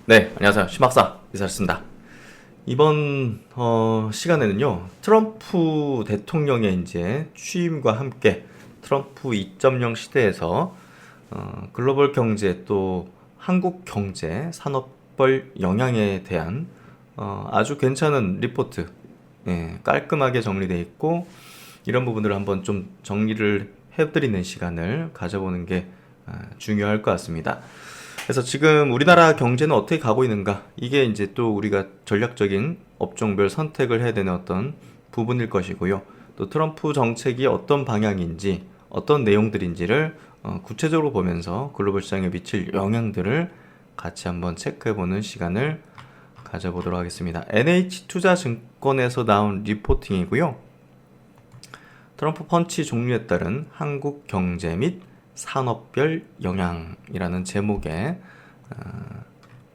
네, 안녕하세요. 심박사 이사였습니다. 이번 시간에는요, 트럼프 대통령의 이제 취임과 함께 트럼프 2.0 시대에서 글로벌 경제 또 한국 경제 산업별 영향에 대한 아주 괜찮은 리포트, 깔끔하게 정리되어 있고 이런 부분들을 한번 좀 정리를 해드리는 시간을 가져보는 게 중요할 것 같습니다. 그래서 지금 우리나라 경제는 어떻게 가고 있는가? 이게 이제 또 우리가 전략적인 업종별 선택을 해야 되는 어떤 부분일 것이고요. 또 트럼프 정책이 어떤 방향인지, 어떤 내용들인지를 구체적으로 보면서 글로벌 시장에 미칠 영향들을 같이 한번 체크해보는 시간을 가져보도록 하겠습니다. NH투자증권에서 나온 리포팅이고요. 트럼프 펀치 종류에 따른 한국 경제 및 산업별 영향이라는 제목의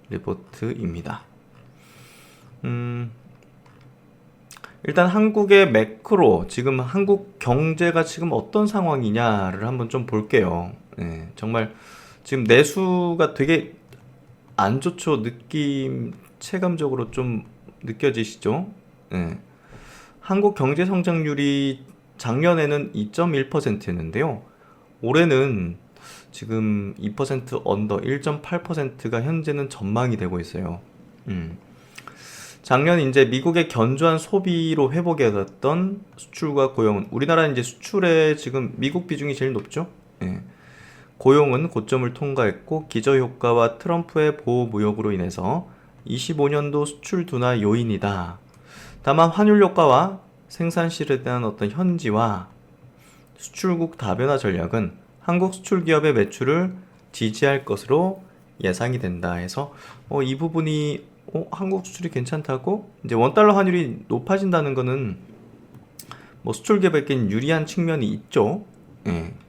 리포트입니다. 일단 한국의 매크로, 지금 한국 경제가 지금 어떤 상황이냐를 한번 좀 볼게요. 정말 지금 내수가 되게 안 좋죠. 체감적으로 좀 느껴지시죠? 한국 경제 성장률이 작년에는 2.1%였는데요. 올해는 지금 2% 언더 1.8%가 현재는 전망이 되고 있어요. 작년 이제 미국의 견조한 소비로 회복해 왔던 수출과 고용은, 우리나라는 이제 수출에 지금 미국 비중이 제일 높죠. 고용은 고점을 통과했고 기저효과와 트럼프의 보호무역으로 인해서 25년도 수출 둔화 요인이다. 다만 환율 효과와 생산실에 대한 어떤 현지화, 수출국 다변화 전략은 한국 수출 기업의 매출을 지지할 것으로 예상이 된다 해서 이 부분이 한국 수출이 괜찮다고 이제 원달러 환율이 높아진다는 거는 뭐 수출 기업에겐 유리한 측면이 있죠.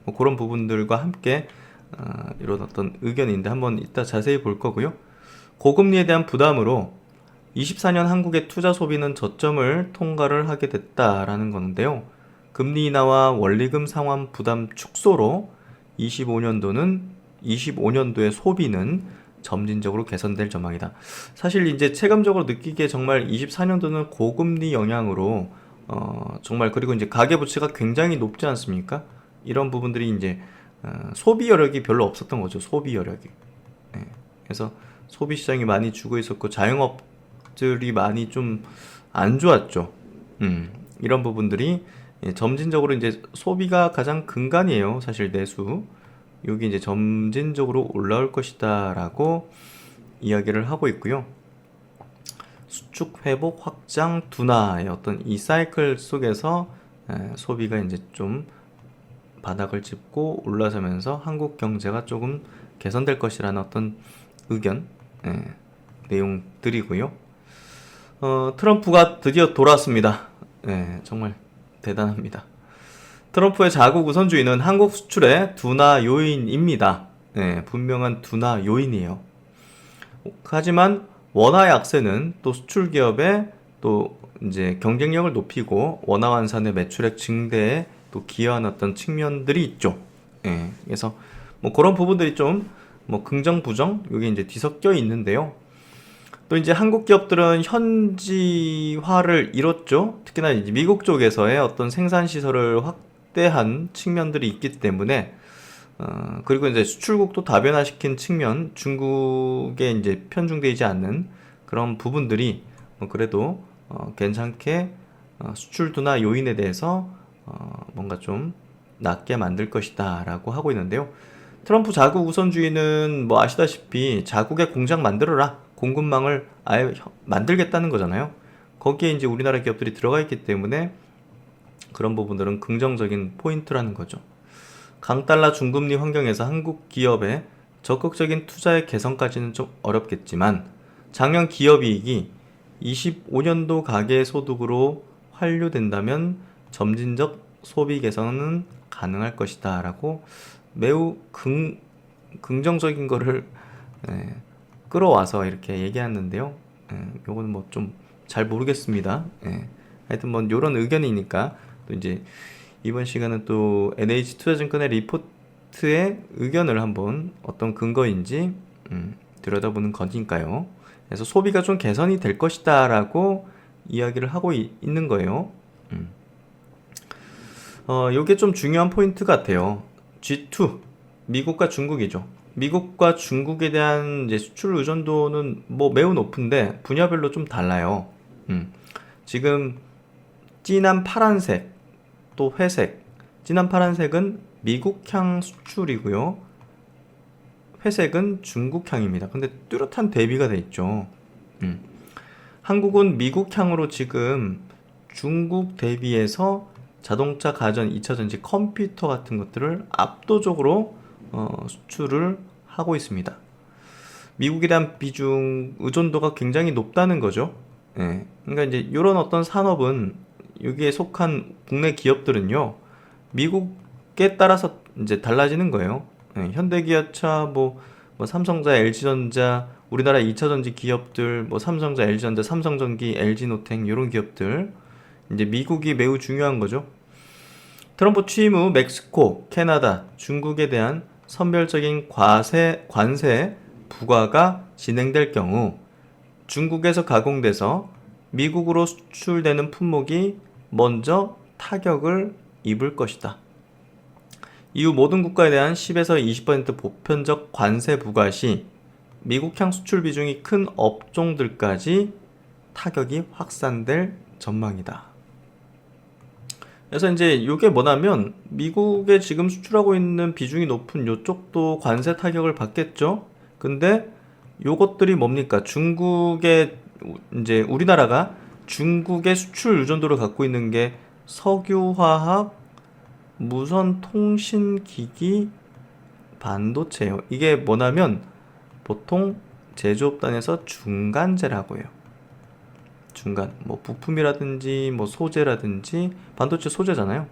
뭐 그런 부분들과 함께 이런 어떤 의견인데 한번 이따 자세히 볼 거고요. 고금리에 대한 부담으로 24년 한국의 투자 소비는 저점을 통과를 하게 됐다라는 건데요. 금리 인하와 원리금 상환 부담 축소로 25년도의 소비는 점진적으로 개선될 전망이다. 사실 이제 체감적으로 느끼기에 정말 24년도는 고금리 영향으로 정말, 그리고 이제 가계부채가 굉장히 높지 않습니까? 이런 부분들이 이제 소비 여력이 별로 없었던 거죠. 소비 여력이. 그래서 소비 시장이 많이 죽어 있었고 자영업들이 많이 좀 안 좋았죠. 이런 부분들이 점진적으로 이제 소비가 가장 근간이에요. 사실 내수. 여기 이제 점진적으로 올라올 것이다라고 이야기를 하고 있고요. 수축 회복 확장 둔화의 어떤 이 사이클 속에서 소비가 이제 좀 바닥을 짚고 올라서면서 한국 경제가 조금 개선될 것이라는 어떤 의견, 내용들이고요. 트럼프가 드디어 돌아왔습니다. 정말 대단합니다. 트럼프의 자국 우선주의는 한국 수출의 둔화 요인입니다. 분명한 둔화 요인이에요. 하지만 원화 약세는 또 수출 기업의 또 이제 경쟁력을 높이고 원화 환산의 매출액 증대에 또 기여한 어떤 측면들이 있죠. 그래서 뭐 그런 부분들이 좀 뭐 긍정 부정 여기 이제 뒤섞여 있는데요. 또 이제 한국 기업들은 현지화를 이뤘죠. 특히나 이제 미국 쪽에서의 어떤 생산 시설을 확대한 측면들이 있기 때문에 그리고 이제 수출국도 다변화시킨 측면, 중국에 이제 편중되지 않는 그런 부분들이 그래도 괜찮게 수출 둔화 요인에 대해서 뭔가 좀 낮게 만들 것이다라고 하고 있는데요. 트럼프 자국 우선주의는 뭐 아시다시피 자국의 공장 만들어라, 공급망을 아예 만들겠다는 거잖아요. 거기에 이제 우리나라 기업들이 들어가 있기 때문에 그런 부분들은 긍정적인 포인트라는 거죠. 강달러 중금리 환경에서 한국 기업의 적극적인 투자의 개선까지는 좀 어렵겠지만 작년 기업이익이 25년도 가계소득으로 환류된다면 점진적 소비 개선은 가능할 것이다 라고 매우 긍정적인 거를 끌어와서 이렇게 얘기하는데요. 요거는 뭐 좀 잘 모르겠습니다. 하여튼 뭐 요런 의견이니까 또 이제 이번 시간은 또 NH투자증권의 리포트의 의견을 한번 어떤 근거인지 들여다보는 거니까요. 그래서 소비가 좀 개선이 될 것이다 라고 이야기를 하고 있는 거예요. 요게 좀 중요한 포인트 같아요. G2, 미국과 중국이죠. 미국과 중국에 대한 이제 수출 의존도는 뭐 매우 높은데 분야별로 좀 달라요. 지금 진한 파란색, 또 회색. 진한 파란색은 미국향 수출이고요. 회색은 중국향입니다. 근데 뚜렷한 대비가 돼 있죠. 한국은 미국향으로 지금 중국 대비해서 자동차, 가전, 2차전지, 컴퓨터 같은 것들을 압도적으로 수출을 하고 있습니다. 미국에 대한 비중, 의존도가 굉장히 높다는 거죠. 예. 그러니까 이제 이런 어떤 산업은 여기에 속한 국내 기업들은요, 미국에 따라서 이제 달라지는 거예요. 예. 현대기아차, 뭐 삼성자, LG전자, 우리나라 2차전지 기업들, 뭐 삼성자, LG전자, 삼성전기, LG노텍 이런 기업들, 이제 미국이 매우 중요한 거죠. 트럼프 취임 후 멕시코, 캐나다, 중국에 대한 선별적인 관세 부과가 진행될 경우 중국에서 가공돼서 미국으로 수출되는 품목이 먼저 타격을 입을 것이다. 이후 모든 국가에 대한 10에서 20% 보편적 관세 부과 시 미국향 수출 비중이 큰 업종들까지 타격이 확산될 전망이다. 그래서 이제 이게 뭐냐면 미국에 지금 수출하고 있는 비중이 높은 이쪽도 관세 타격을 받겠죠. 근데 요것들이 뭡니까? 중국의 이제 우리나라가 중국의 수출 의존도를 갖고 있는 게 석유화학, 무선 통신기기, 반도체예요. 이게 뭐냐면 보통 제조업단에서 중간재라고 해요. 중간, 뭐 부품이라든지 뭐 소재라든지, 반도체 소재잖아요.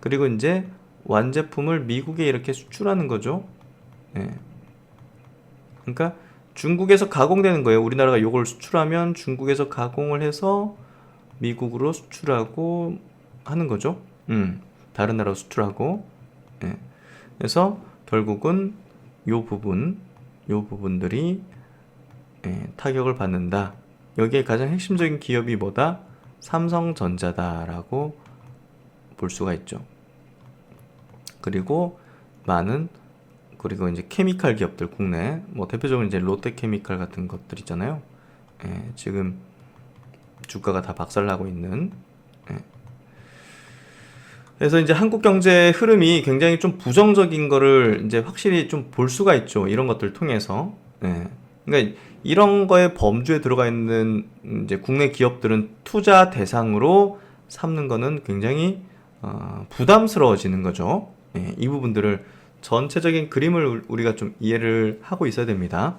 그리고 이제 완제품을 미국에 이렇게 수출하는 거죠. 예. 그러니까 중국에서 가공되는 거예요. 우리나라가 이걸 수출하면 중국에서 가공을 해서 미국으로 수출하고 하는 거죠. 다른 나라로 수출하고. 예. 그래서 결국은 요 부분들이 타격을 받는다. 여기에 가장 핵심적인 기업이 뭐다? 삼성전자다라고 볼 수가 있죠. 그리고 그리고 이제 케미칼 기업들 국내, 뭐 대표적으로 이제 롯데케미칼 같은 것들 있잖아요. 지금 주가가 다 박살나고 있는. 그래서 이제 한국 경제 흐름이 굉장히 좀 부정적인 거를 이제 확실히 좀 볼 수가 있죠. 이런 것들 통해서. 그러니까 이런 거에 범주에 들어가 있는 이제 국내 기업들은 투자 대상으로 삼는 거는 굉장히 부담스러워지는 거죠. 이 부분들을 전체적인 그림을 우리가 좀 이해를 하고 있어야 됩니다.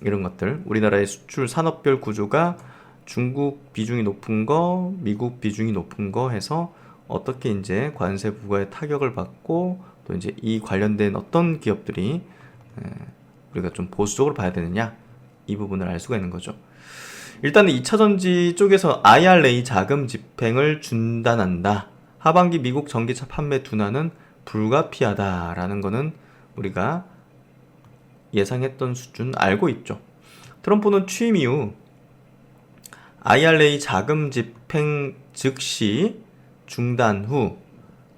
이런 것들, 우리나라의 수출 산업별 구조가 중국 비중이 높은 거, 미국 비중이 높은 거 해서 어떻게 이제 관세 부과에 타격을 받고 또 이제 이 관련된 어떤 기업들이 우리가 좀 보수적으로 봐야 되느냐, 이 부분을 알 수가 있는 거죠. 일단은 2차전지 쪽에서 IRA 자금 집행을 중단한다. 하반기 미국 전기차 판매 둔화는 불가피하다라는 거는 우리가 예상했던 수준 알고 있죠. 트럼프는 취임 이후 IRA 자금 집행 즉시 중단 후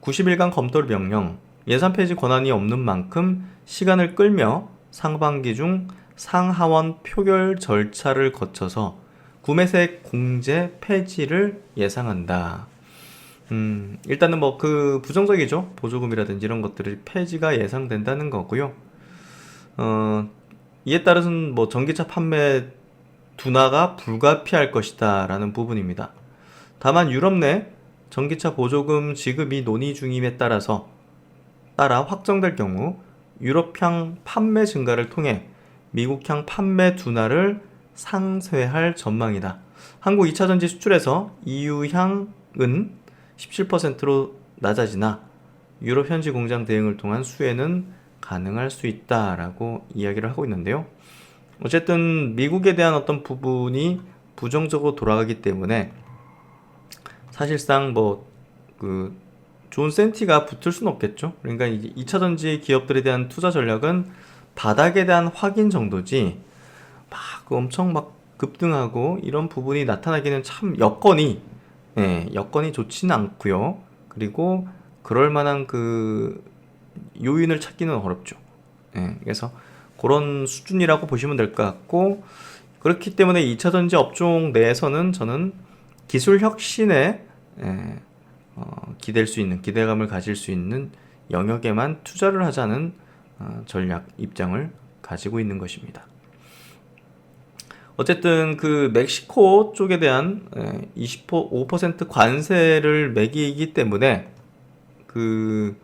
90일간 검토를 명령, 예산 폐지 권한이 없는 만큼 시간을 끌며 상반기 중 상하원 표결 절차를 거쳐서 구매세 공제 폐지를 예상한다. 일단은 뭐 그 부정적이죠. 보조금이라든지 이런 것들이 폐지가 예상된다는 거고요. 이에 따라서는 뭐 전기차 판매 둔화가 불가피할 것이다 라는 부분입니다. 다만 유럽 내 전기차 보조금 지급이 논의 중임에 따라 확정될 경우 유럽향 판매 증가를 통해 미국향 판매 둔화를 상쇄할 전망이다. 한국 2차전지 수출에서 EU향은 17%로 낮아지나 유럽 현지 공장 대응을 통한 수혜는 가능할 수 있다라고 이야기를 하고 있는데요. 어쨌든 미국에 대한 어떤 부분이 부정적으로 돌아가기 때문에 사실상 좋은 센티가 붙을 수는 없겠죠. 그러니까 이제 2차전지 기업들에 대한 투자 전략은 바닥에 대한 확인 정도지 막 엄청 막 급등하고 이런 부분이 나타나기는 참 여건이 여건이 좋지는 않고요. 그리고 그럴 만한 그 요인을 찾기는 어렵죠. 그래서 그런 수준이라고 보시면 될 것 같고, 그렇기 때문에 2차전지 업종 내에서는 저는 기술 혁신에 기댈 수 있는, 기대감을 가질 수 있는 영역에만 투자를 하자는 전략 입장을 가지고 있는 것입니다. 어쨌든 그 멕시코 쪽에 대한 25% 관세를 매기기 때문에 그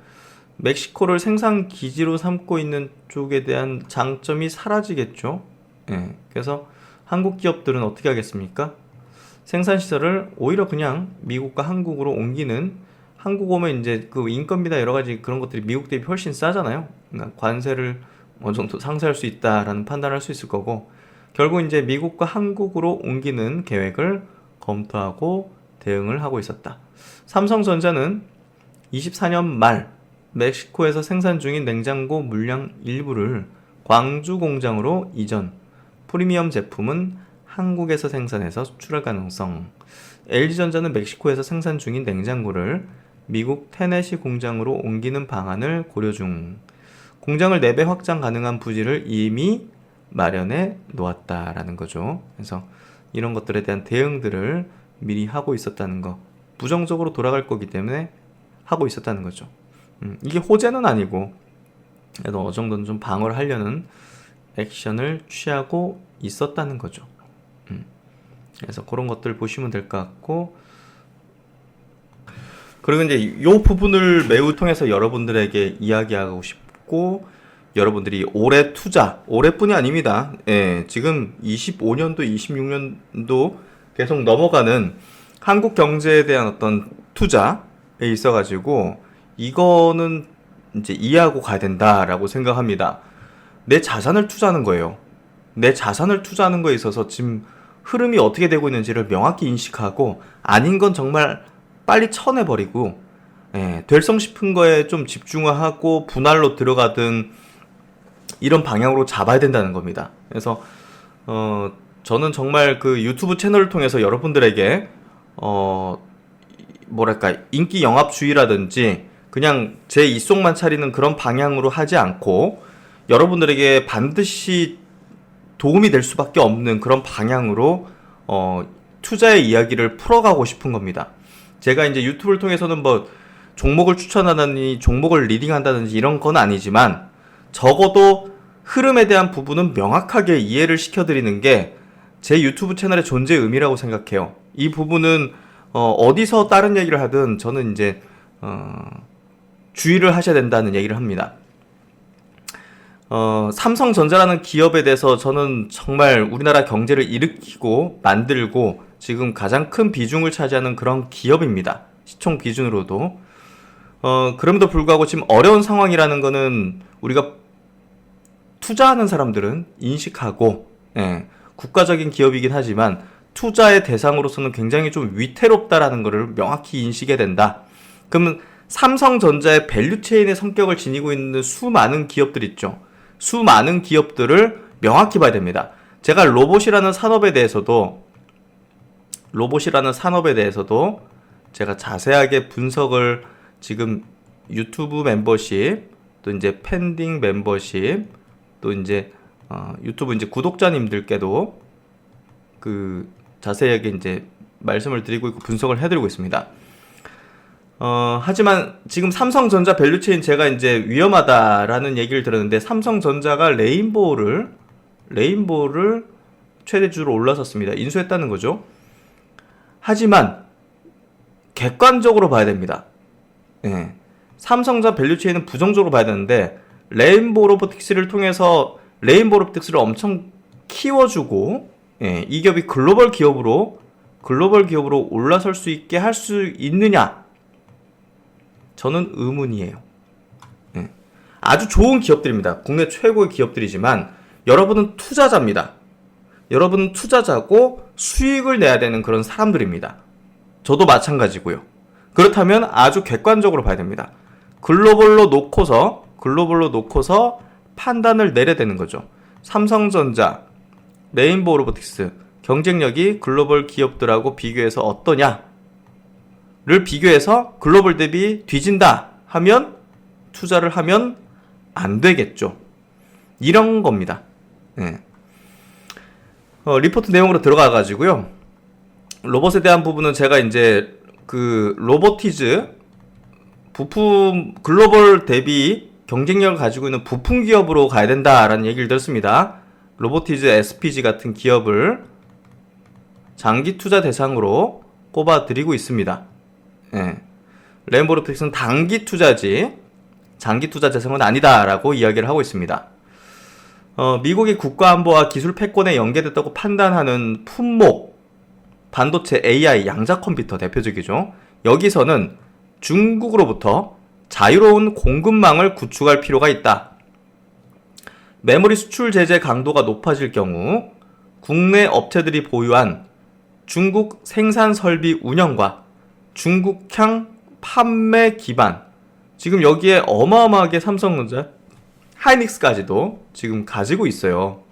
멕시코를 생산 기지로 삼고 있는 쪽에 대한 장점이 사라지겠죠. 그래서 한국 기업들은 어떻게 하겠습니까? 생산 시설을 오히려 그냥 미국과 한국으로 옮기는, 한국 오면 이제 그 인건비나 여러 가지 그런 것들이 미국 대비 훨씬 싸잖아요. 그러니까 관세를 어느 정도 상쇄할 수 있다라는 판단을 할 수 있을 거고, 결국 이제 미국과 한국으로 옮기는 계획을 검토하고 대응을 하고 있었다. 삼성전자는 24년 말 멕시코에서 생산 중인 냉장고 물량 일부를 광주 공장으로 이전, 프리미엄 제품은 한국에서 생산해서 수출할 가능성. LG전자는 멕시코에서 생산 중인 냉장고를 미국 테네시 공장으로 옮기는 방안을 고려 중. 공장을 4배 확장 가능한 부지를 이미 마련해 놓았다라는 거죠. 그래서 이런 것들에 대한 대응들을 미리 하고 있었다는 거, 부정적으로 돌아갈 거기 때문에 하고 있었다는 거죠. 이게 호재는 아니고 그래도 어느 정도는 좀 방어를 하려는 액션을 취하고 있었다는 거죠. 그래서 그런 것들 보시면 될 것 같고, 그리고 이제 이 부분을 매우 통해서 여러분들에게 이야기하고 싶고, 여러분들이 올해 투자, 올해뿐이 아닙니다. 지금 25년도, 26년도 계속 넘어가는 한국 경제에 대한 어떤 투자에 있어가지고 이거는 이제 이해하고 가야 된다라고 생각합니다. 내 자산을 투자하는 거예요. 내 자산을 투자하는 거에 있어서 지금 흐름이 어떻게 되고 있는지를 명확히 인식하고, 아닌 건 정말 빨리 쳐내버리고, 될성 싶은 거에 좀 집중하고 분할로 들어가든 이런 방향으로 잡아야 된다는 겁니다. 그래서 저는 정말 그 유튜브 채널을 통해서 여러분들에게 뭐랄까, 인기 영합주의라든지 그냥 제 입속만 차리는 그런 방향으로 하지 않고 여러분들에게 반드시 도움이 될 수밖에 없는 그런 방향으로 투자의 이야기를 풀어가고 싶은 겁니다. 제가 이제 유튜브를 통해서는 뭐 종목을 추천하다니 종목을 리딩한다든지 이런 건 아니지만, 적어도 흐름에 대한 부분은 명확하게 이해를 시켜드리는 게 제 유튜브 채널의 존재의 의미라고 생각해요. 이 부분은 어디서 다른 얘기를 하든 저는 이제 주의를 하셔야 된다는 얘기를 합니다. 삼성전자라는 기업에 대해서 저는 정말 우리나라 경제를 일으키고 만들고 지금 가장 큰 비중을 차지하는 그런 기업입니다. 시총 기준으로도. 그럼에도 불구하고 지금 어려운 상황이라는 거는 우리가 투자하는 사람들은 인식하고, 국가적인 기업이긴 하지만 투자의 대상으로서는 굉장히 좀 위태롭다라는 것을 명확히 인식해야 된다. 그러면 삼성전자의 밸류체인의 성격을 지니고 있는 수많은 기업들 있죠. 수많은 기업들을 명확히 봐야 됩니다. 제가 로봇이라는 산업에 대해서도 제가 자세하게 분석을 지금 유튜브 멤버십, 또 이제 팬딩 멤버십, 또 이제 유튜브 이제 구독자님들께도 그 자세하게 이제 말씀을 드리고 있고 분석을 해드리고 있습니다. 하지만 지금 삼성전자 밸류체인 제가 이제 위험하다라는 얘기를 들었는데, 삼성전자가 레인보우를 최대주로 올라섰습니다. 인수했다는 거죠. 하지만 객관적으로 봐야 됩니다. 삼성전자 밸류체인은 부정적으로 봐야 되는데, 레인보우 로보틱스를 통해서 레인보우 로보틱스를 엄청 키워주고, 이 기업이 글로벌 기업으로 올라설 수 있게 할 수 있느냐? 저는 의문이에요. 아주 좋은 기업들입니다. 국내 최고의 기업들이지만 여러분은 투자자입니다. 여러분은 투자자고 수익을 내야 되는 그런 사람들입니다. 저도 마찬가지고요. 그렇다면 아주 객관적으로 봐야 됩니다. 글로벌로 놓고서 판단을 내려야 되는 거죠. 삼성전자 레인보우 로보틱스 경쟁력이 글로벌 기업들하고 비교해서 어떠냐를 비교해서 글로벌 대비 뒤진다 하면 투자를 하면 안 되겠죠. 이런 겁니다. 네. 리포트 내용으로 들어가 가지고요. 로봇에 대한 부분은 제가 이제 그 로보티즈 부품 글로벌 대비 경쟁력을 가지고 있는 부품 기업으로 가야 된다라는 얘기를 들었습니다. 로보티즈 SPG 같은 기업을 장기 투자 대상으로 꼽아 드리고 있습니다. 예. 레인보우 로보틱스는 단기 투자지 장기 투자 대상은 아니다라고 이야기를 하고 있습니다. 미국이 국가안보와 기술 패권에 연계됐다고 판단하는 품목, 반도체, AI, 양자 컴퓨터 대표적이죠. 여기서는 중국으로부터 자유로운 공급망을 구축할 필요가 있다. 메모리 수출 제재 강도가 높아질 경우 국내 업체들이 보유한 중국 생산 설비 운영과 중국향 판매 기반, 지금 여기에 어마어마하게 삼성전자, 하이닉스까지도 지금 가지고 있어요.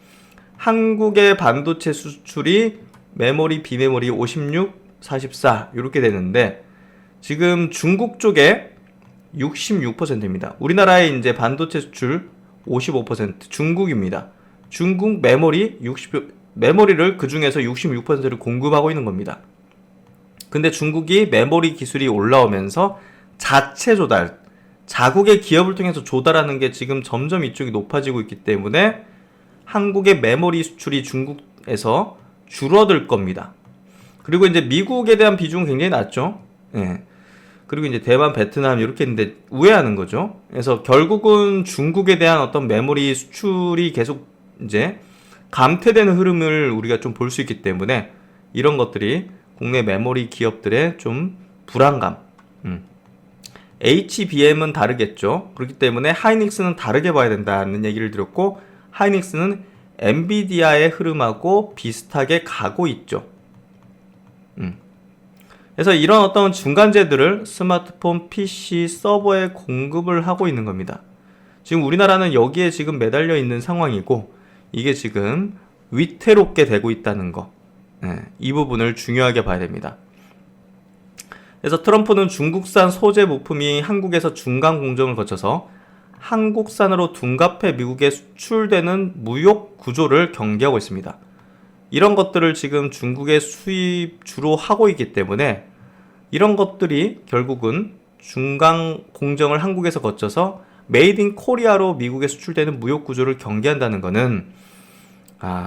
한국의 반도체 수출이 메모리, 비메모리 56, 44 이렇게 되는데 지금 중국 쪽에 66%입니다. 우리나라의 이제 반도체 수출 55% 중국입니다. 중국 메모리 60, 메모리를 그 중에서 66%를 공급하고 있는 겁니다. 근데 중국이 메모리 기술이 올라오면서 자체 조달, 자국의 기업을 통해서 조달하는 게 지금 점점 이쪽이 높아지고 있기 때문에 한국의 메모리 수출이 중국에서 줄어들 겁니다. 그리고 이제 미국에 대한 비중은 굉장히 낮죠. 예. 그리고 이제 대만, 베트남 이렇게 있는데 우회하는 거죠. 그래서 결국은 중국에 대한 어떤 메모리 수출이 계속 이제 감퇴되는 흐름을 우리가 좀 볼 수 있기 때문에 이런 것들이 국내 메모리 기업들의 좀 불안감. HBM은 다르겠죠. 그렇기 때문에 하이닉스는 다르게 봐야 된다는 얘기를 드렸고, 하이닉스는 엔비디아의 흐름하고 비슷하게 가고 있죠. 그래서 이런 어떤 중간재들을 스마트폰, PC, 서버에 공급을 하고 있는 겁니다. 지금 우리나라는 여기에 지금 매달려 있는 상황이고, 이게 지금 위태롭게 되고 있다는 거. 이 부분을 중요하게 봐야 됩니다. 그래서 트럼프는 중국산 소재 부품이 한국에서 중간 공정을 거쳐서 한국산으로 둔갑해 미국에 수출되는 무역 구조를 경계하고 있습니다. 이런 것들을 지금 중국에 수입 주로 하고 있기 때문에 이런 것들이 결국은 중간 공정을 한국에서 거쳐서 메이드 인 코리아로 미국에 수출되는 무역 구조를 경계한다는 것은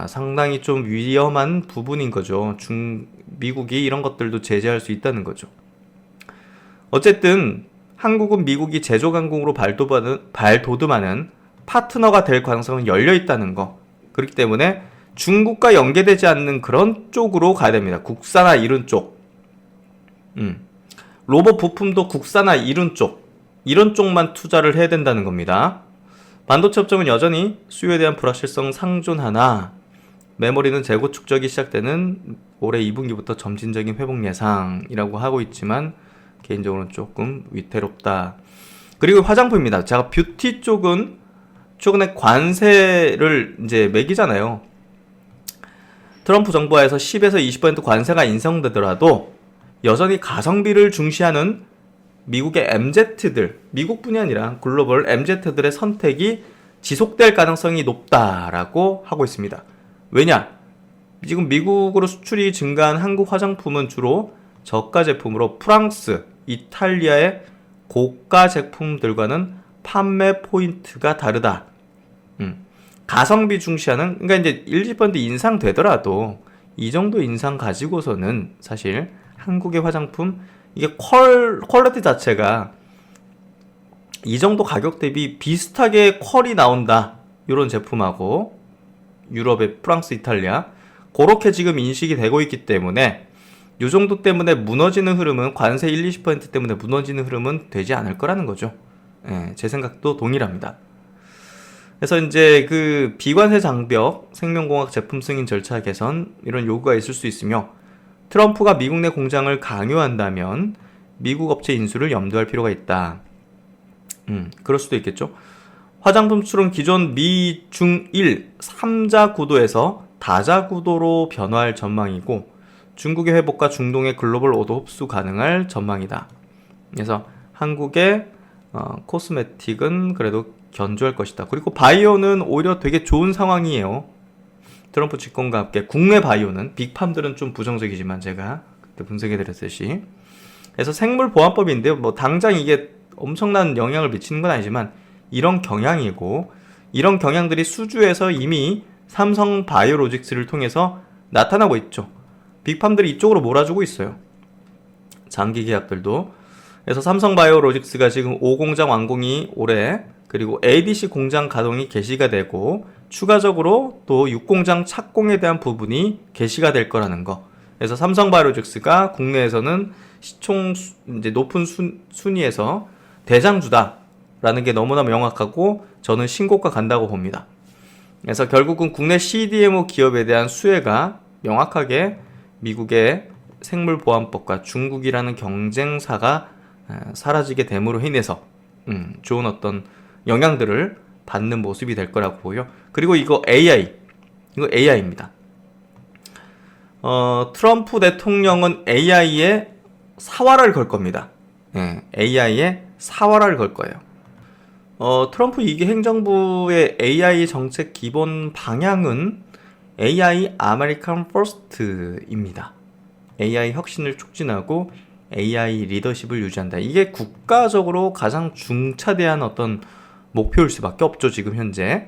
상당히 좀 위험한 부분인 거죠. 미국이 이런 것들도 제재할 수 있다는 거죠. 어쨌든 한국은 미국이 제조 강국으로 발돋움하는 파트너가 될 가능성은 열려 있다는 거. 그렇기 때문에 중국과 연계되지 않는 그런 쪽으로 가야 됩니다. 국산화 이룬 쪽. 로봇 부품도 국산화 이룬 쪽. 이런 쪽만 투자를 해야 된다는 겁니다. 반도체 업종은 여전히 수요에 대한 불확실성 상존하나 메모리는 재고 축적이 시작되는 올해 2분기부터 점진적인 회복 예상이라고 하고 있지만 개인적으로는 조금 위태롭다. 그리고 화장품입니다. 제가 뷰티 쪽은 최근에 관세를 이제 매기잖아요. 트럼프 정부하에서 10에서 20% 관세가 인상되더라도 여전히 가성비를 중시하는 미국의 MZ들, 미국뿐이 아니라 글로벌 MZ들의 선택이 지속될 가능성이 높다라고 하고 있습니다. 왜냐? 지금 미국으로 수출이 증가한 한국 화장품은 주로 저가 제품으로 프랑스, 이탈리아의 고가 제품들과는 판매 포인트가 다르다. 가성비 중시하는, 그러니까 이제 1, 20% 인상되더라도 이 정도 인상 가지고서는 사실 한국의 화장품, 이게 퀄리티 자체가 이 정도 가격 대비 비슷하게 퀄이 나온다. 이런 제품하고 유럽의 프랑스, 이탈리아 그렇게 지금 인식이 되고 있기 때문에 이 정도 때문에 무너지는 흐름은 관세 1, 20% 때문에 무너지는 흐름은 되지 않을 거라는 거죠. 제 생각도 동일합니다. 그래서 이제 그 비관세 장벽, 생명공학 제품 승인 절차 개선 이런 요구가 있을 수 있으며 트럼프가 미국 내 공장을 강요한다면 미국 업체 인수를 염두할 필요가 있다. 그럴 수도 있겠죠. 화장품 수출은 기존 미, 중, 일, 3자 구도에서 다자구도로 변화할 전망이고 중국의 회복과 중동의 글로벌 오도 흡수 가능할 전망이다. 그래서 한국의 코스메틱은 그래도 견조할 것이다. 그리고 바이오는 오히려 되게 좋은 상황이에요. 트럼프 집권과 함께 국내 바이오는 빅팜들은 좀 부정적이지만 제가 그때 분석해드렸듯이 그래서 생물보안법인데요. 뭐 당장 이게 엄청난 영향을 미치는 건 아니지만 이런 경향이고 이런 경향들이 수주에서 이미 삼성 바이오로직스를 통해서 나타나고 있죠. 빅팜들이 이쪽으로 몰아주고 있어요. 장기 계약들도. 그래서 삼성 바이오로직스가 지금 5공장 완공이 올해 그리고 ADC 공장 가동이 개시가 되고 추가적으로 또 6공장 착공에 대한 부분이 개시가 될 거라는 거. 그래서 삼성 바이오로직스가 국내에서는 시총 이제 높은 순위에서 대장주다라는 게 너무나 명확하고 저는 신고가 간다고 봅니다. 그래서 결국은 국내 CDMO 기업에 대한 수혜가 명확하게 미국의 생물보안법과 중국이라는 경쟁사가 사라지게 됨으로 인해서 좋은 어떤 영향들을 받는 모습이 될 거라고 보고요. 그리고 이거 AI입니다. 트럼프 대통령은 AI에 사활을 걸 겁니다. AI에 사활을 걸 거예요. 트럼프 2기 행정부의 AI 정책 기본 방향은 AI 아메리칸 퍼스트입니다. AI 혁신을 촉진하고 AI 리더십을 유지한다. 이게 국가적으로 가장 중차대한 어떤 목표일 수밖에 없죠, 지금 현재.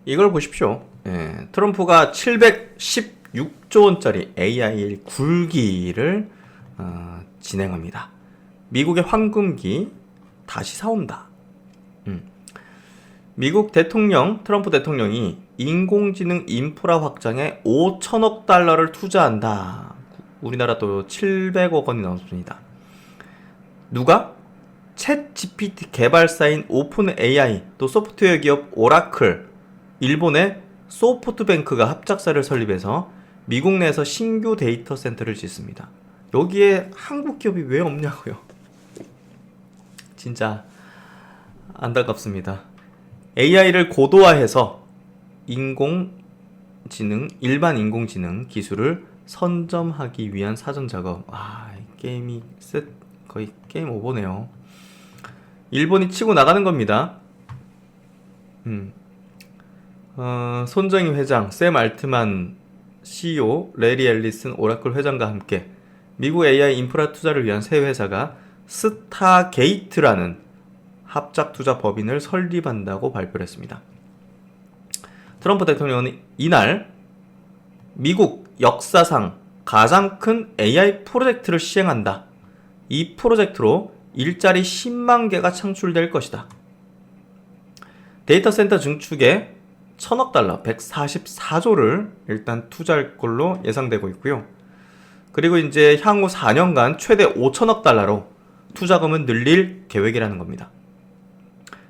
이걸 보십시오. 트럼프가 716조 원짜리 AI 굴기를 진행합니다. 미국의 황금기 다시 사온다. 미국 트럼프 대통령이 인공지능 인프라 확장에 5천억 달러를 투자한다. 우리나라 또 700억 원이 넘습니다. 누가? 챗 GPT 개발사인 오픈 AI, 또 소프트웨어 기업 오라클, 일본의 소프트뱅크가 합작사를 설립해서 미국 내에서 신규 데이터 센터를 짓습니다. 여기에 한국 기업이 왜 없냐고요. 진짜 안타깝습니다. AI를 고도화해서 일반 인공지능 기술을 선점하기 위한 사전 작업. 이 게임이 거의 게임 오버네요. 일본이 치고 나가는 겁니다. 손정희 회장, 샘 알트만 CEO, 레리 앨리슨 오라클 회장과 함께 미국 AI 인프라 투자를 위한 새 회사가 스타게이트라는 합작 투자 법인을 설립한다고 발표를 했습니다. 트럼프 대통령은 이날 미국 역사상 가장 큰 AI 프로젝트를 시행한다. 이 프로젝트로 일자리 10만 개가 창출될 것이다. 데이터 센터 증축에 1000억 달러, 144조를 일단 투자할 걸로 예상되고 있고요. 그리고 이제 향후 4년간 최대 5천억 달러로 투자금은 늘릴 계획이라는 겁니다.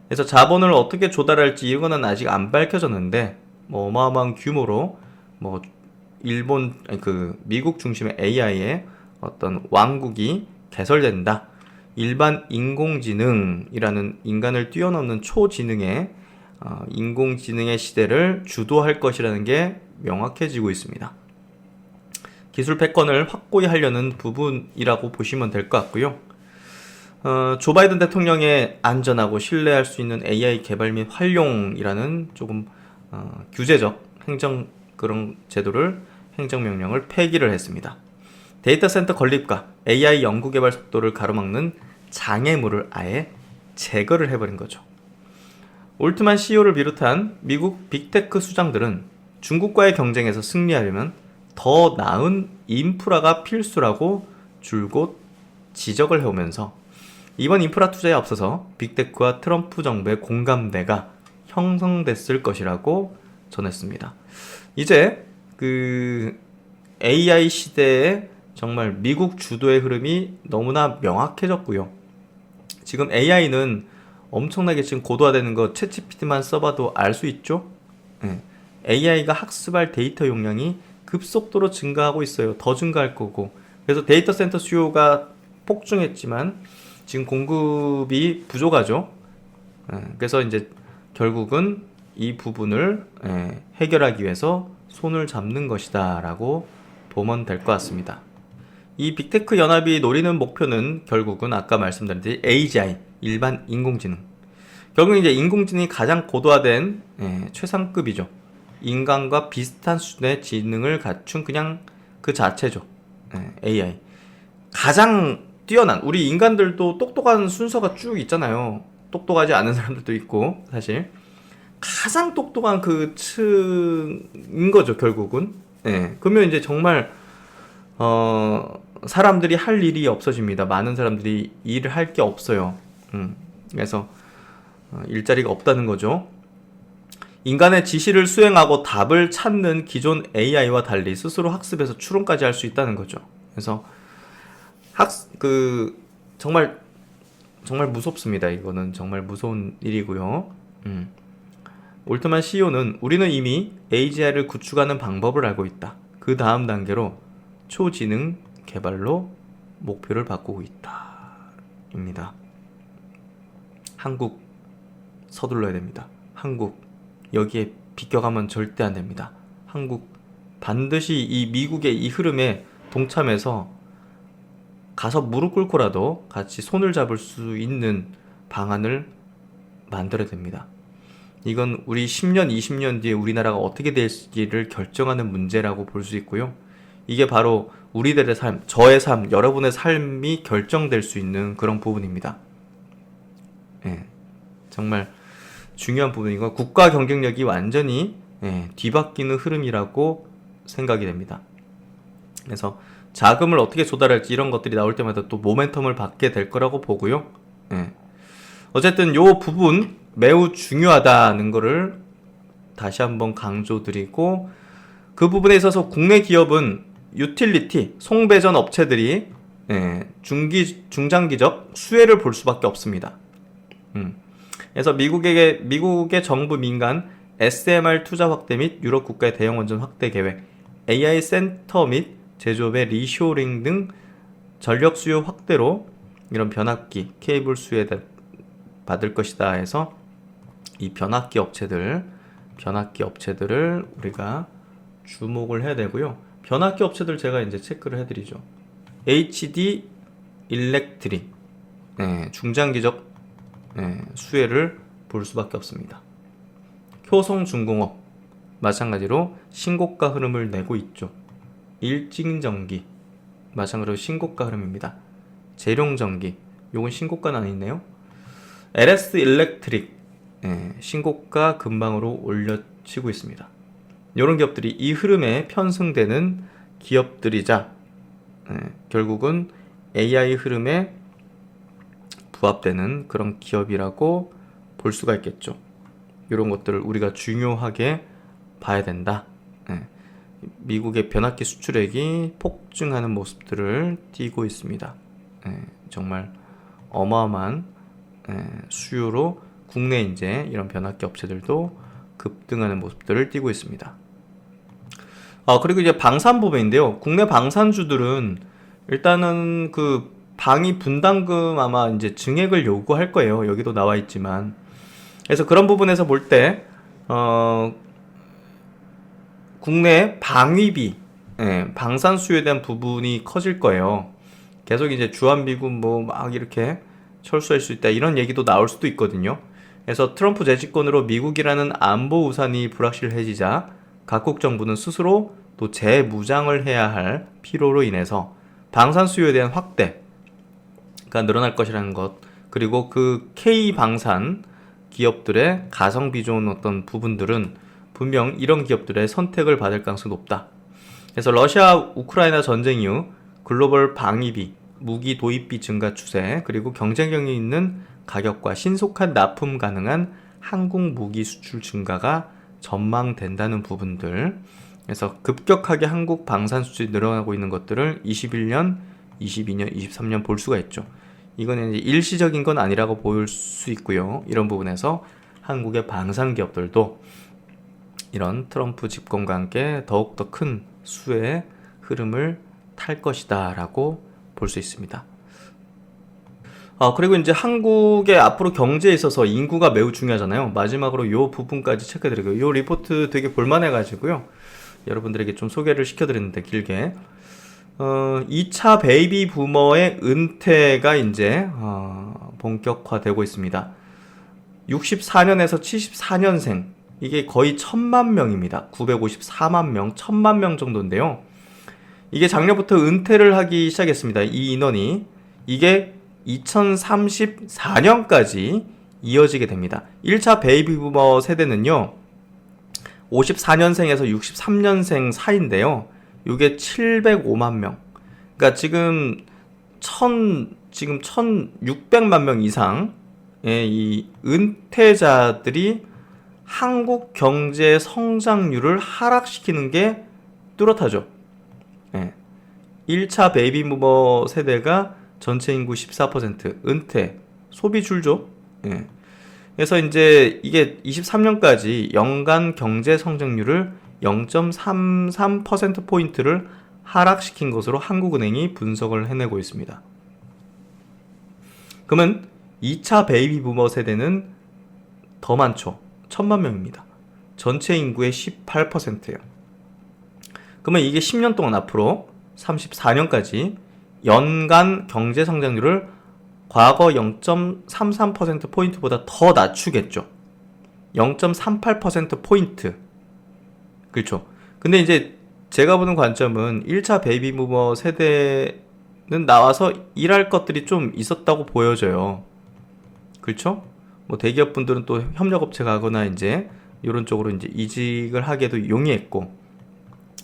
그래서 자본을 어떻게 조달할지 이거는 아직 안 밝혀졌는데 어마어마한 규모로 미국 중심의 AI의 어떤 왕국이 개설된다. 일반 인공지능이라는 인간을 뛰어넘는 초지능의 인공지능의 시대를 주도할 것이라는 게 명확해지고 있습니다. 기술 패권을 확고히 하려는 부분이라고 보시면 될 것 같고요. 조 바이든 대통령의 안전하고 신뢰할 수 있는 AI 개발 및 활용이라는 조금 규제적 행정 그런 제도를 행정명령을 폐기를 했습니다. 데이터 센터 건립과 AI 연구 개발 속도를 가로막는 장애물을 아예 제거를 해버린 거죠. 올트만 CEO를 비롯한 미국 빅테크 수장들은 중국과의 경쟁에서 승리하려면 더 나은 인프라가 필수라고 줄곧 지적을 해오면서 이번 인프라 투자에 앞서서 빅테크와 트럼프 정부의 공감대가 형성됐을 것이라고 전했습니다. 이제 AI 시대에 정말 미국 주도의 흐름이 너무나 명확해졌고요. 지금 AI는 엄청나게 지금 고도화되는 거 챗GPT만 써봐도 알 수 있죠? AI가 학습할 데이터 용량이 급속도로 증가하고 있어요. 더 증가할 거고. 그래서 데이터 센터 수요가 폭증했지만 지금 공급이 부족하죠. 그래서 이제 결국은 이 부분을 해결하기 위해서 손을 잡는 것이다 라고 보면 될 것 같습니다. 이 빅테크 연합이 노리는 목표는 결국은 아까 말씀드린 AGI, 일반 인공지능. 결국 이제 인공지능이 가장 고도화된 최상급이죠. 인간과 비슷한 수준의 지능을 갖춘 그냥 그 자체죠. AI. 가장 뛰어난, 우리 인간들도 똑똑한 순서가 쭉 있잖아요. 똑똑하지 않은 사람들도 있고, 사실. 가장 똑똑한 그 층인 거죠, 결국은. 그러면 이제 정말, 사람들이 할 일이 없어집니다. 많은 사람들이 일을 할 게 없어요. 그래서, 일자리가 없다는 거죠. 인간의 지시를 수행하고 답을 찾는 기존 AI와 달리 스스로 학습해서 추론까지 할 수 있다는 거죠. 그래서 정말 무섭습니다. 이거는 정말 무서운 일이고요. 올트만 CEO는 우리는 이미 AGI를 구축하는 방법을 알고 있다. 그 다음 단계로 초지능 개발로 목표를 바꾸고 있다. 입니다. 한국 서둘러야 됩니다. 한국 여기에 비껴가면 절대 안 됩니다. 한국 반드시 이 미국의 이 흐름에 동참해서 가서 무릎 꿇고라도 같이 손을 잡을 수 있는 방안을 만들어야 됩니다. 이건 우리 10년, 20년 뒤에 우리나라가 어떻게 될지를 결정하는 문제라고 볼 수 있고요. 이게 바로 우리들의 삶, 저의 삶, 여러분의 삶이 결정될 수 있는 그런 부분입니다. 정말 중요한 부분이고 국가 경쟁력이 완전히 뒤바뀌는 흐름이라고 생각이 됩니다. 그래서 자금을 어떻게 조달할지 이런 것들이 나올 때마다 또 모멘텀을 받게 될 거라고 보고요. 어쨌든 요 부분 매우 중요하다는 거를 다시 한번 강조드리고, 그 부분에 있어서 국내 기업은 유틸리티, 송배전 업체들이 중장기적 수혜를 볼 수밖에 없습니다. 그래서 미국의 정부 민간 SMR 투자 확대 및 유럽 국가의 대형 원전 확대 계획, AI 센터 및 제조업의 리쇼링 등 전력 수요 확대로 이런 변압기, 케이블 수혜 받을 것이다 해서 이 변압기 업체들을 우리가 주목을 해야 되고요. 변압기 업체들 제가 이제 체크를 해드리죠. HD 일렉트릭, 중장기적 수혜를 볼 수밖에 없습니다. 효성중공업 마찬가지로 신고가 흐름을 내고 있죠. 일진전기 마찬가지로 신고가 흐름입니다. 재룡전기 요건 신고가는 아니네요. LS 일렉트릭 신고가 근방으로 올려치고 있습니다. 이런 기업들이 이 흐름에 편승되는 기업들이자 결국은 AI 흐름에 부합되는 그런 기업이라고 볼 수가 있겠죠. 이런 것들을 우리가 중요하게 봐야 된다. 미국의 변압기 수출액이 폭증하는 모습들을 띠고 있습니다. 정말 어마어마한 수요로 국내 이제 이런 변압기 업체들도 급등하는 모습들을 띠고 있습니다. 그리고 이제 방산 부분인데요. 국내 방산주들은 일단은 그 방위 분담금 아마 이제 증액을 요구할 거예요. 여기도 나와 있지만. 그래서 그런 부분에서 볼 때, 국내 방위비, 방산 수요에 대한 부분이 커질 거예요. 계속 이제 주한미군 뭐 막 이렇게 철수할 수 있다 이런 얘기도 나올 수도 있거든요. 그래서 트럼프 재집권으로 미국이라는 안보 우산이 불확실해지자 각국 정부는 스스로 또 재무장을 해야 할 필요로 인해서 방산 수요에 대한 확대가 늘어날 것이라는 것, 그리고 그 K방산 기업들의 가성비 좋은 어떤 부분들은 분명 이런 기업들의 선택을 받을 가능성이 높다. 그래서 러시아 우크라이나 전쟁 이후 글로벌 방위비, 무기 도입비 증가 추세, 그리고 경쟁력이 있는 가격과 신속한 납품 가능한 한국 무기 수출 증가가 전망된다는 부분들, 그래서 급격하게 한국 방산 수출이 늘어나고 있는 것들을 21년, 22년, 23년 볼 수가 있죠. 이건 이제 일시적인 건 아니라고 볼 수 있고요. 이런 부분에서 한국의 방산 기업들도 이런 트럼프 집권과 함께 더욱더 큰 수혜의 흐름을 탈 것이다 라고 볼 수 있습니다. 그리고 이제 한국의 앞으로 경제에 있어서 인구가 매우 중요하잖아요. 마지막으로 요 부분까지 체크해드리고요. 요 리포트 되게 볼만해가지고요. 여러분들에게 좀 소개를 시켜드렸는데, 길게. 2차 베이비 부머의 은퇴가 이제, 본격화되고 있습니다. 64년에서 74년생. 이게 거의 1000만 명입니다. 954만 명, 1000만 명 정도인데요. 이게 작년부터 은퇴를 하기 시작했습니다. 이 인원이. 이게 2034년까지 이어지게 됩니다. 1차 베이비 부머 세대는요, 54년생에서 63년생 사이인데요. 이게 705만 명. 그러니까 지금 1600만 명 이상의 이 은퇴자들이 한국 경제 성장률을 하락시키는 게 뚜렷하죠. 1차 베이비 부머 세대가 전체 인구 14%, 은퇴, 소비 줄죠. 그래서 이제 이게 23년까지 연간 경제 성장률을 0.33%포인트를 하락시킨 것으로 한국은행이 분석을 해내고 있습니다. 그러면 2차 베이비 부머 세대는 더 많죠. 1000만 명입니다. 전체 인구의 18%예요. 그러면 이게 10년 동안 앞으로 34년까지 연간 경제 성장률을 과거 0.33%포인트보다 더 낮추겠죠. 0.38%포인트. 그렇죠. 근데 이제 제가 보는 관점은 1차 베이비 부머 세대는 나와서 일할 것들이 좀 있었다고 보여져요. 그렇죠? 뭐 대기업분들은 또 협력업체 가거나 이제 이런 쪽으로 이제 이직을 하기에도 용이했고.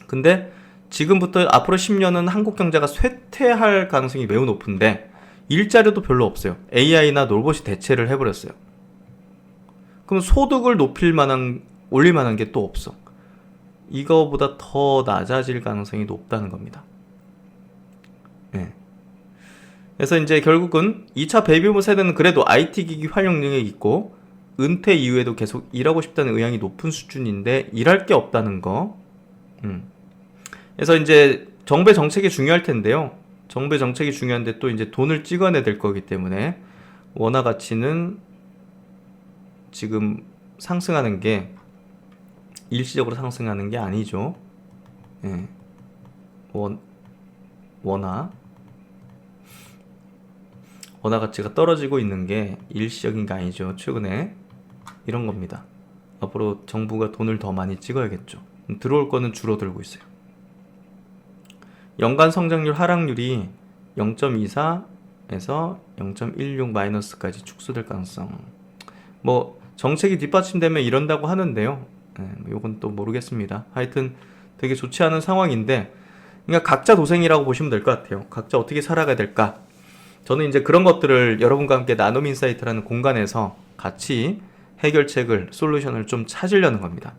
근데 지금부터 앞으로 10년은 한국 경제가 쇠퇴할 가능성이 매우 높은데 일자리도 별로 없어요. AI나 로봇이 대체를 해버렸어요. 그럼 소득을 올릴 만한 게 또 없어. 이거보다 더 낮아질 가능성이 높다는 겁니다. 그래서 이제 결국은 2차 베이비부머 세대는 그래도 IT 기기 활용 능력이 있고 은퇴 이후에도 계속 일하고 싶다는 의향이 높은 수준인데 일할 게 없다는 거. 그래서 이제 정부의 정책이 중요할 텐데요. 정부의 정책이 중요한데 또 이제 돈을 찍어내야 될 거기 때문에 원화 가치는 지금 상승하는 게 일시적으로 상승하는 게 아니죠. 원화 가치가 떨어지고 있는 게 일시적인 게 아니죠. 최근에 이런 겁니다. 앞으로 정부가 돈을 더 많이 찍어야겠죠. 들어올 거는 줄어들고 있어요. 연간 성장률 하락률이 0.24에서 0.16 마이너스까지 축소될 가능성. 뭐 정책이 뒷받침되면 이런다고 하는데요. 요건 또 모르겠습니다. 하여튼 되게 좋지 않은 상황인데, 그러니까 각자 도생이라고 보시면 될 것 같아요. 각자 어떻게 살아가야 될까? 저는 이제 그런 것들을 여러분과 함께 나눔 인사이트라는 공간에서 같이 해결책을, 솔루션을 좀 찾으려는 겁니다.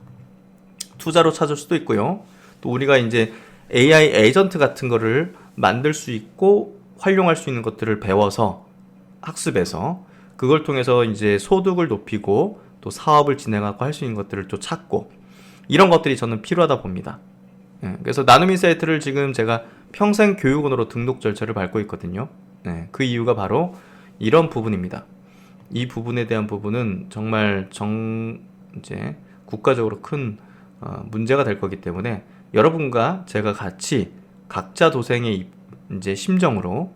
투자로 찾을 수도 있고요. 또 우리가 이제 AI 에이전트 같은 거를 만들 수 있고 활용할 수 있는 것들을 배워서 학습해서 그걸 통해서 이제 소득을 높이고 또 사업을 진행하고 할 수 있는 것들을 또 찾고, 이런 것들이 저는 필요하다 봅니다. 그래서 나눔 인사이트를 지금 제가 평생 교육원으로 등록 절차를 밟고 있거든요. 그 이유가 바로 이런 부분입니다. 이 부분에 대한 부분은 정말 이제 국가적으로 큰 문제가 될 거기 때문에 여러분과 제가 같이 각자 도생의 이제 심정으로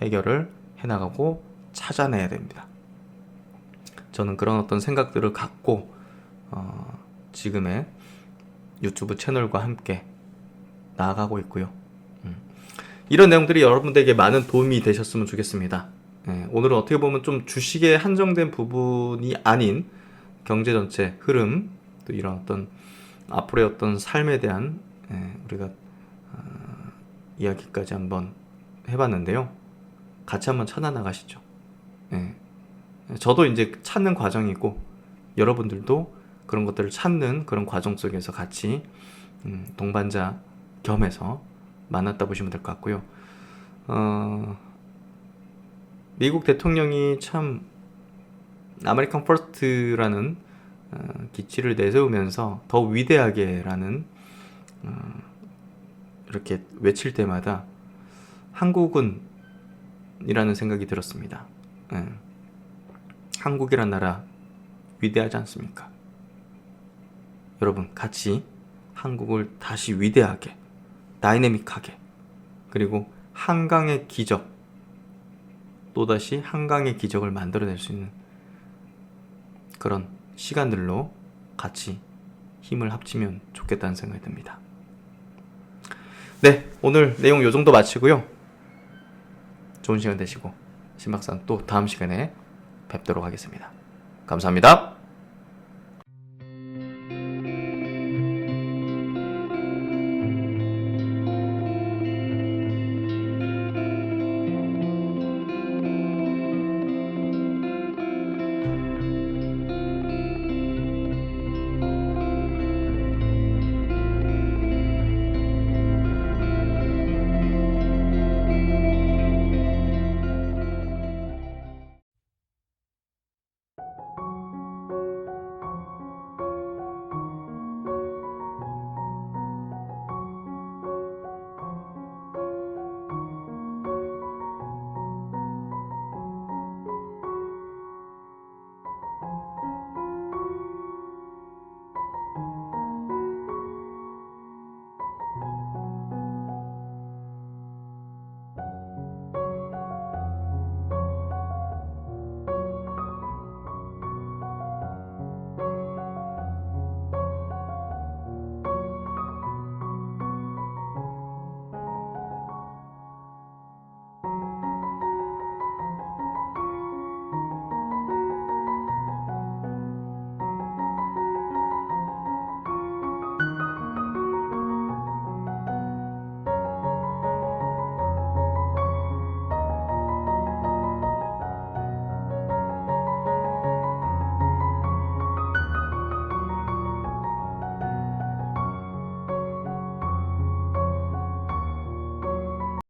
해결을 해나가고 찾아내야 됩니다. 저는 그런 어떤 생각들을 갖고 지금의 유튜브 채널과 함께 나아가고 있고요. 이런 내용들이 여러분들에게 많은 도움이 되셨으면 좋겠습니다. 오늘은 어떻게 보면 좀 주식에 한정된 부분이 아닌 경제 전체 흐름, 또 이런 어떤 앞으로의 어떤 삶에 대한 우리가 이야기까지 한번 해봤는데요. 같이 한번 찾아나가시죠. 저도 이제 찾는 과정이고 여러분들도 그런 것들을 찾는 그런 과정 속에서 같이 동반자 겸해서 만났다 보시면 될 것 같고요. 미국 대통령이 참 아메리칸 퍼스트라는 기치를 내세우면서 더 위대하게라는 이렇게 외칠 때마다 한국은 이라는 생각이 들었습니다. 예. 한국이란 나라 위대하지 않습니까? 여러분 같이 한국을 다시 위대하게, 다이내믹하게, 그리고 한강의 기적, 또다시 한강의 기적을 만들어낼 수 있는 그런 시간들로 같이 힘을 합치면 좋겠다는 생각이 듭니다. 네, 오늘 내용 요 정도 마치고요. 좋은 시간 되시고 신박산 또 다음 시간에 뵙도록 하겠습니다. 감사합니다.